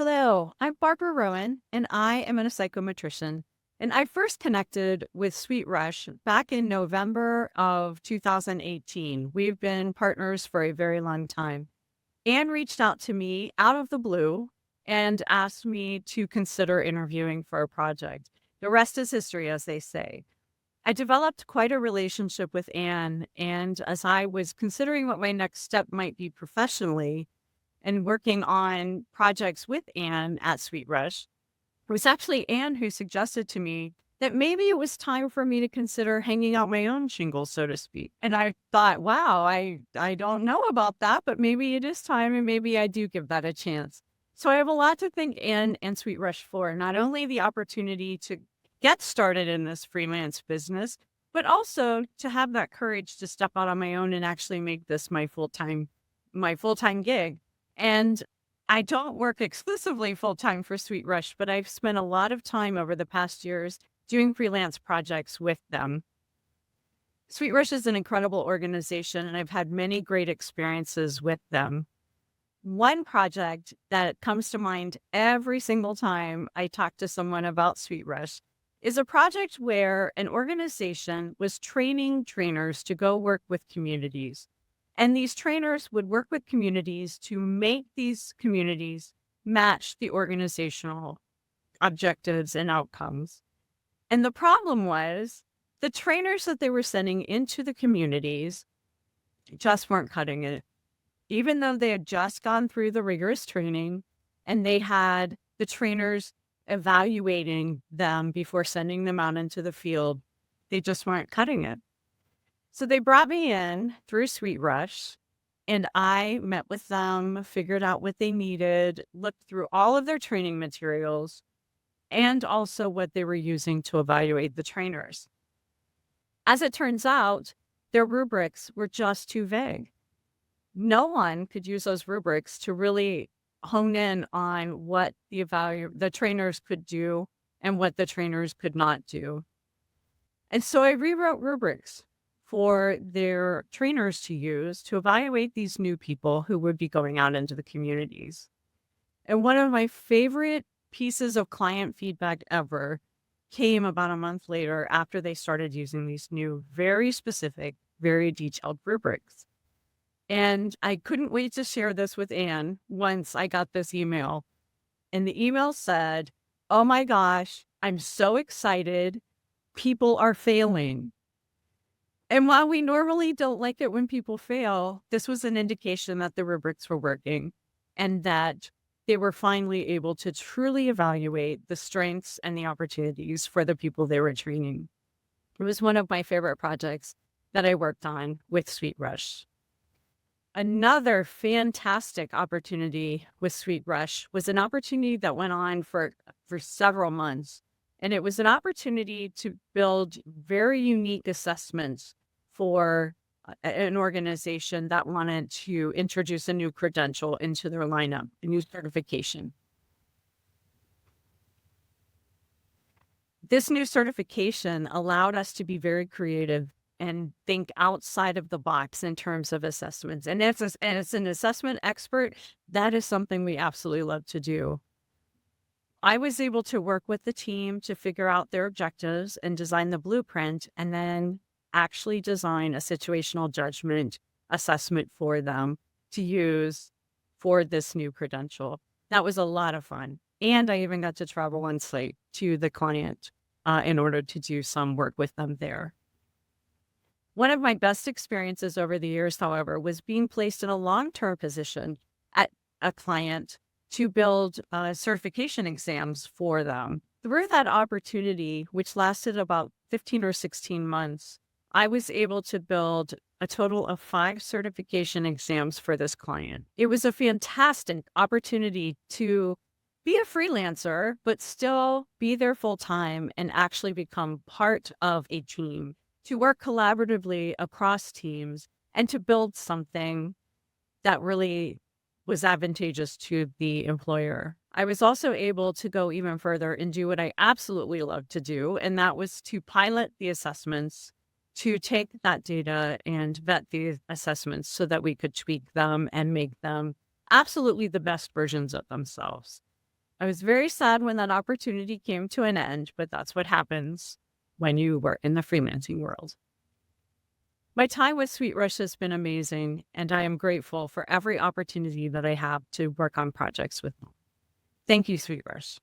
Hello, I'm Barbara Rowan, and I am a psychometrician. And I first connected with SweetRush back in November of 2018. We've been partners for a very long time. Anne reached out to me out of the blue and asked me to consider interviewing for a project. The rest is history, as they say. I developed quite a relationship with Anne, and as I was considering what my next step might be professionally, and working on projects with Anne at SweetRush, it was actually Anne who suggested to me that maybe it was time for me to consider hanging out my own shingles, so to speak. And I thought, wow, I don't know about that, but maybe it is time and maybe I do give that a chance. So I have a lot to thank Anne and SweetRush for, not only the opportunity to get started in this freelance business, but also to have that courage to step out on my own and actually make this my full-time gig. And I don't work exclusively full time for SweetRush, but I've spent a lot of time over the past years doing freelance projects with them. SweetRush is an incredible organization, and I've had many great experiences with them. One project that comes to mind every single time I talk to someone about SweetRush is a project where an organization was training trainers to go work with communities. And these trainers would work with communities to make these communities match the organizational objectives and outcomes. And the problem was the trainers that they were sending into the communities just weren't cutting it. Even though they had just gone through the rigorous training and they had the trainers evaluating them before sending them out into the field, they just weren't cutting it. So they brought me in through SweetRush, and I met with them, figured out what they needed, looked through all of their training materials, and also what they were using to evaluate the trainers. As it turns out, their rubrics were just too vague. No one could use those rubrics to really hone in on what the trainers could do and what the trainers could not do. And so I rewrote rubrics for their trainers to use to evaluate these new people who would be going out into the communities. And one of my favorite pieces of client feedback ever came about a month later after they started using these new, very specific, very detailed rubrics. And I couldn't wait to share this with Anne once I got this email. And the email said, "Oh my gosh, I'm so excited. People are failing." And while we normally don't like it when people fail, this was an indication that the rubrics were working and that they were finally able to truly evaluate the strengths and the opportunities for the people they were training. It was one of my favorite projects that I worked on with SweetRush. Another fantastic opportunity with SweetRush was an opportunity that went on for several months. And it was an opportunity to build very unique assessments for an organization that wanted to introduce a new credential into their lineup, a new certification. This new certification allowed us to be very creative and think outside of the box in terms of assessments. And as an assessment expert, that is something we absolutely love to do. I was able to work with the team to figure out their objectives and design the blueprint, and then actually design a situational judgment assessment for them to use for this new credential. That was a lot of fun. And I even got to travel on site to the client in order to do some work with them there. One of my best experiences over the years, however, was being placed in a long-term position at a client to build certification exams for them. Through that opportunity, which lasted about 15 or 16 months, I was able to build a total of 5 certification exams for this client. It was a fantastic opportunity to be a freelancer, but still be there full time and actually become part of a team, to work collaboratively across teams and to build something that really was advantageous to the employer. I was also able to go even further and do what I absolutely love to do, and that was to pilot the assessments, to take that data and vet the assessments so that we could tweak them and make them absolutely the best versions of themselves. I was very sad when that opportunity came to an end, but that's what happens when you work in the freelancing world. My time with SweetRush has been amazing, and I am grateful for every opportunity that I have to work on projects with them. Thank you, SweetRush.